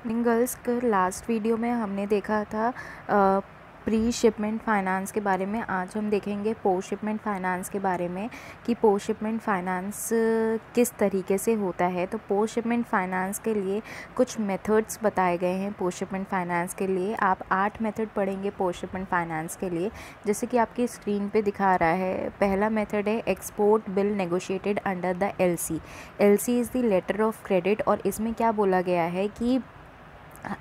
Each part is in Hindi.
गर्ल्स लास्ट वीडियो में हमने देखा था प्री शिपमेंट फाइनेंस के बारे में। आज हम देखेंगे पोस्ट शिपमेंट फाइनेंस के बारे में कि पोस्ट शिपमेंट फाइनेंस किस तरीके से होता है। तो पोस्ट शिपमेंट फाइनेंस के लिए कुछ मेथड्स बताए गए हैं। पोस्ट शिपमेंट फाइनेंस के लिए आप 8 मेथड पढ़ेंगे पोस्ट शिपमेंट फाइनेंस के लिए, जैसे कि आपकी स्क्रीन पे दिखा रहा है। पहला मेथड है export bill negotiated under the LC. LC is the letter of credit, और इसमें क्या बोला गया है कि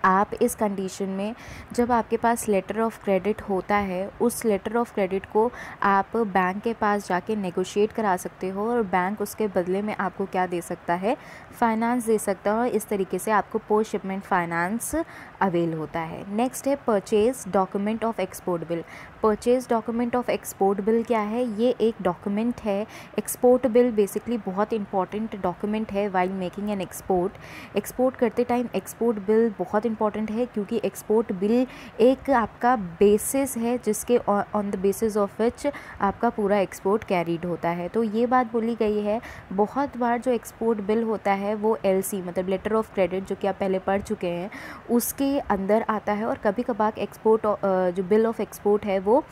आप इस कंडीशन में जब आपके पास लेटर ऑफ क्रेडिट होता है, उस लेटर ऑफ क्रेडिट को आप बैंक के पास जाके नेगोशिएट करा सकते हो, और बैंक उसके बदले में आपको क्या दे सकता है, फाइनेंस दे सकता है। और इस तरीके से आपको पोस्ट शिपमेंट फाइनेंस अवेल होता है। नेक्स्ट है purchase document of export bill. Purchase document of export bill क्या है? ये एक डॉक्यूमेंट है। एक्सपोर्ट बिल बेसिकली बहुत इंपॉर्टेंट डॉक्यूमेंट है वाइल मेकिंग एन एक्सपोर्ट करते टाइम एक्सपोर्ट बिल बहुत इंपॉर्टेंट है, क्योंकि एक्सपोर्ट बिल एक आपका बेसिस है जिसके on the basis of which आपका पूरा एक्सपोर्ट कैरीड होता है। तो ये बात बोली गई है। बहुत बार जो एक्सपोर्ट बिल होता है वो एलसी मतलब लेटर ऑफ क्रेडिट, जो कि आप पहले पढ़ चुके हैं, उसके अंदर आता है। और कभी कभार एक्सपोर्ट जो बिल ऑफ एक्सपोर्ट है वो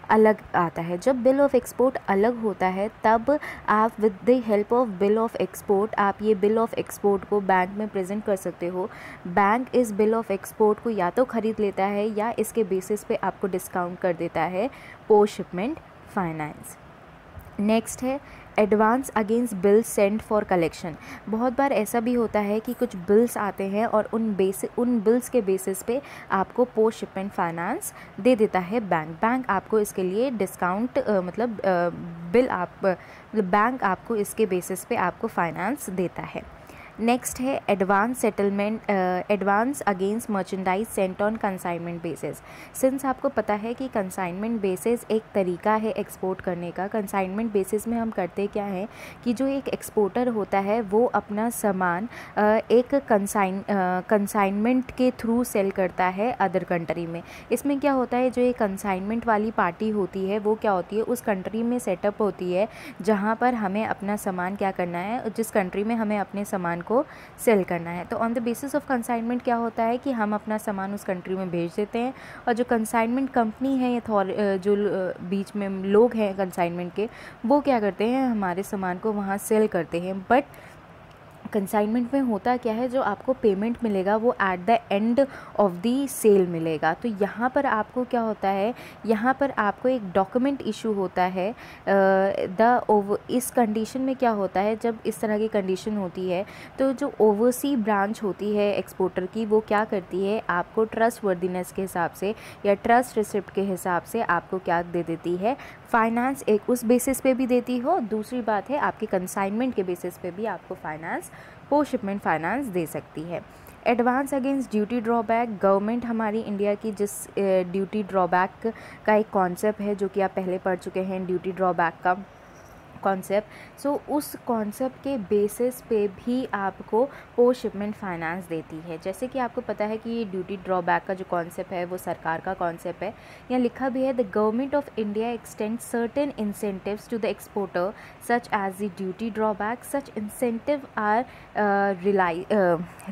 अलग आता है। जब बिल ऑफ एक्सपोर्ट अलग होता है तब आप with the help of bill of export आप ये बिल ऑफ एक्सपोर्ट को बैंक में प्रेजेंट कर सकते हो। बैंक इस बिल ऑफ एक्सपोर्ट को या तो ख़रीद लेता है या इसके बेसिस पे आपको डिस्काउंट कर देता है पोस्ट शिपमेंट फाइनेंस। नेक्स्ट है advance against bill send for collection. बहुत बार ऐसा भी होता है कि कुछ बिल्स आते हैं और उन बिल्स के बेसिस पे आपको पोस्ट शिपमेंट फाइनेंस दे देता है बैंक आपको इसके लिए डिस्काउंट बैंक आपको इसके बेसिस पे आपको फाइनेंस देता है। नेक्स्ट है advance settlement advance against merchandise Saint on consignment basis. Since आपको पता है कि कंसाइनमेंट बेसिस एक तरीका है एक्सपोर्ट करने का। कंसाइनमेंट बेसिस में हम करते क्या है कि जो एक एक्सपोर्टर होता है वो अपना सामान एक कंसाइनमेंट के थ्रू सेल करता है अदर कंट्री में। इसमें क्या होता है, जो ये कंसाइनमेंट वाली पार्टी होती है वो क्या होती है, उस कंट्री में सेटअप होती है जहाँ पर हमें अपना सामान क्या करना है, जिस कंट्री में हमें अपने सामान को सेल करना है। तो on the basis of consignment क्या होता है कि हम अपना सामान उस कंट्री में भेज देते हैं, और जो कंसाइनमेंट कंपनी है या जो बीच में लोग हैं कंसाइनमेंट के, वो क्या करते हैं, हमारे सामान को वहाँ सेल करते हैं। बट कंसाइनमेंट में होता क्या है, जो आपको पेमेंट मिलेगा वो at the end of the sale मिलेगा। तो यहाँ पर आपको क्या होता है, यहाँ पर आपको एक डॉक्यूमेंट इशू होता है। इस कंडीशन में क्या होता है, जब इस तरह की कंडीशन होती है तो जो ओवरसी ब्रांच होती है एक्सपोर्टर की, वो क्या करती है, आपको ट्रस्ट वर्दीनेस के हिसाब से या ट्रस्ट रिसिप्ट के हिसाब से आपको क्या दे देती है, फाइनेंस। एक उस बेसिस पे भी देती हो, दूसरी बात है आपके कंसाइनमेंट के बेसिस पे भी आपको फाइनेंस पोस्ट शिपमेंट फाइनेंस दे सकती है। Advance against duty drawback. Government हमारी इंडिया की जिस ड्यूटी ड्रॉबैक का एक कॉन्सेप्ट है, जो कि आप पहले पढ़ चुके हैं, ड्यूटी ड्रॉबैक का कॉन्सेप्ट। सो उस कॉन्सेप्ट के बेसिस पे भी आपको पोस्ट शिपमेंट फाइनेंस देती है। जैसे कि आपको पता है कि ये ड्यूटी ड्रॉबैक का जो कॉन्सेप्ट है वो सरकार का कॉन्सेप्ट है। यहाँ लिखा भी है, the government of India extend certain incentives to the exporter such as the duty drawback. Such incentive are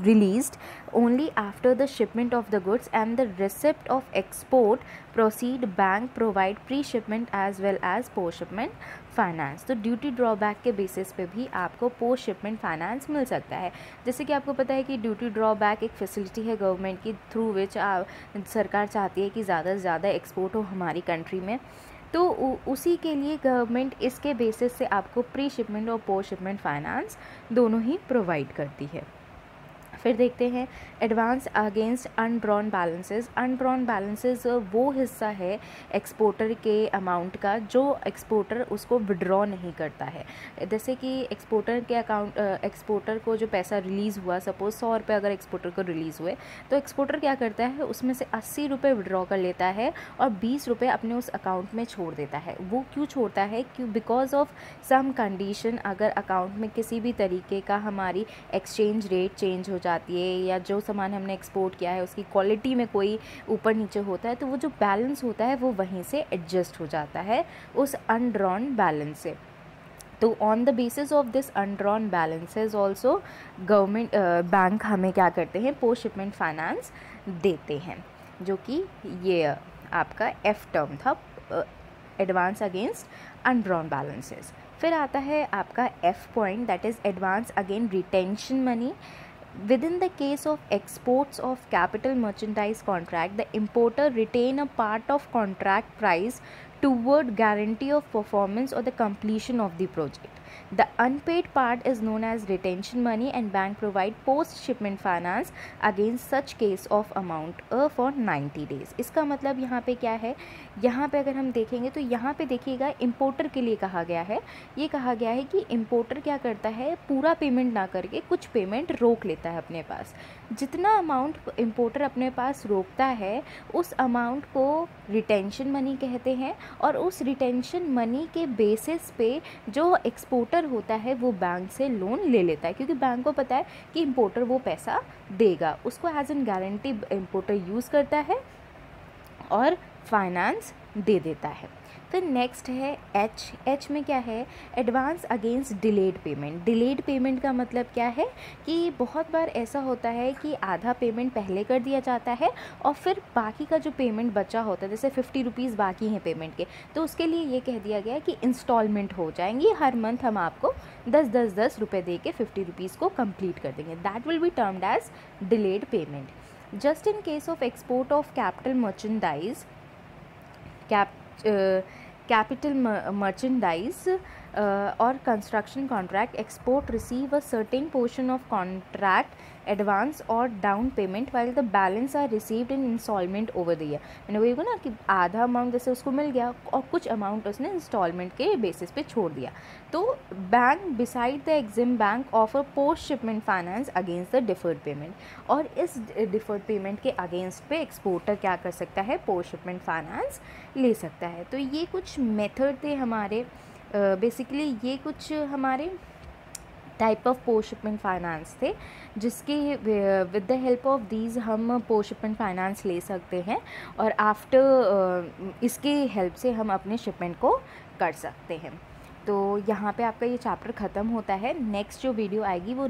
released only after the shipment of the goods and the receipt of export proceed. Bank provide pre-shipment as well as post-shipment finance. तो ड्यूटी ड्रॉबैक के बेसिस पे भी आपको पोस्ट शिपमेंट फाइनेंस मिल सकता है। जैसे कि आपको पता है कि ड्यूटी ड्रॉबैक एक फैसिलिटी है गवर्नमेंट की, थ्रू विच सरकार चाहती है कि ज़्यादा से ज़्यादा एक्सपोर्ट हो हमारी कंट्री में। तो उसी के लिए गवर्नमेंट इसके बेसिस से आपको प्री शिपमेंट और पोस्ट शिपमेंट फाइनेंस दोनों ही प्रोवाइड करती है। फिर देखते हैं एडवांस अगेंस्ट अनड्रॉन बैलेंसेस। अनड्रॉन बैलेंसेस वो हिस्सा है एक्सपोर्टर के अमाउंट का जो एक्सपोर्टर उसको विड्रॉ नहीं करता है। जैसे कि एक्सपोर्टर के एक्सपोर्टर को जो पैसा रिलीज़ हुआ, सपोज 100 रुपये अगर एक्सपोर्टर को रिलीज़ हुए, तो एक्सपोर्टर क्या करता है, उसमें से 80 रुपये विड्रॉ कर लेता है और 20 रुपये अपने उस अकाउंट में छोड़ देता है। वो क्यों छोड़ता है, क्यों, बिकॉज ऑफ सम कंडीशन। अगर अकाउंट में किसी भी तरीके का हमारी एक्सचेंज रेट चेंज हो जाती है, या जो सामान हमने एक्सपोर्ट किया है उसकी क्वालिटी में कोई ऊपर नीचे होता है, तो वो जो बैलेंस होता है वो वहीं से एडजस्ट हो जाता है उस अनड्रॉन बैलेंस से। तो on the basis of this undrawn balances also government bank हमें क्या करते हैं, पोस्ट शिपमेंट फाइनेंस देते हैं, जो कि ये आपका एफ टर्म था, एडवांस अगेंस्ट अनड्रॉन बैलेंसेज। फिर आता है आपका F point, that is advance again retention money. Within the case of exports of capital merchandise contract, the importer retain a part of contract price toward guarantee of performance or the completion of the project. The unpaid part is known as retention money and bank provide post shipment finance against such case of amount for 90 days. इसका मतलब यहाँ पे क्या है, यहाँ पे अगर हम देखेंगे तो यहाँ पे देखिएगा इम्पोर्टर के लिए कहा गया है, ये कहा गया है कि इम्पोर्टर क्या करता है, पूरा पेमेंट ना करके कुछ पेमेंट रोक लेता है अपने पास। जितना अमाउंट इम्पोर्टर अपने पास रोकता है उस अमाउंट को रिटेंशन मनी कहते हैं, और उस रिटेंशन मनी के बेसिस पे जो एक्सपोर्टर होता है वो बैंक से लोन ले लेता है, क्योंकि बैंक को पता है कि इम्पोर्टर वो पैसा देगा, उसको as an guarantee importer use करता है और फाइनेंस दे देता है। फिर नेक्स्ट है एच। एच में क्या है, advance against delayed payment. Delayed payment का मतलब क्या है कि बहुत बार ऐसा होता है कि आधा पेमेंट पहले कर दिया जाता है और फिर बाकी का जो पेमेंट बचा होता है, जैसे 50 रुपीज़ बाकी हैं पेमेंट के, तो उसके लिए ये कह दिया गया है कि इंस्टॉलमेंट हो जाएंगी, हर मंथ हम आपको 10 रुपये दे के 50 रुपीज़ को कंप्लीट कर देंगे। That will be termed as delayed payment. Just in case of export of capital merchandise, capital merchandise or construction contract, export receive a certain portion of contract advance or down payment while the balance are received in installment over the year। मैंने वही बोला ना कि आधा अमाउंट जैसे उसको मिल गया और कुछ अमाउंट उसने इंस्टॉलमेंट के बेसिस पे छोड़ दिया। तो bank beside the EXIM bank offer post shipment finance against the deferred payment, और इस डिफर्ड पेमेंट के अगेंस्ट पे एक्सपोर्टर क्या कर सकता है, पोस्ट शिपमेंट फाइनेंस ले सकता है। तो ये कुछ मेथड थे हमारे, बेसिकली ये कुछ हमारे type of post shipment finance थे, जिसके with the help of these हम पोस्ट शिपमेंट फाइनेंस ले सकते हैं, और आफ्टर इसके हेल्प से हम अपने शिपमेंट को कर सकते हैं। तो यहाँ पे आपका ये चैप्टर ख़त्म होता है। नेक्स्ट जो वीडियो आएगी वो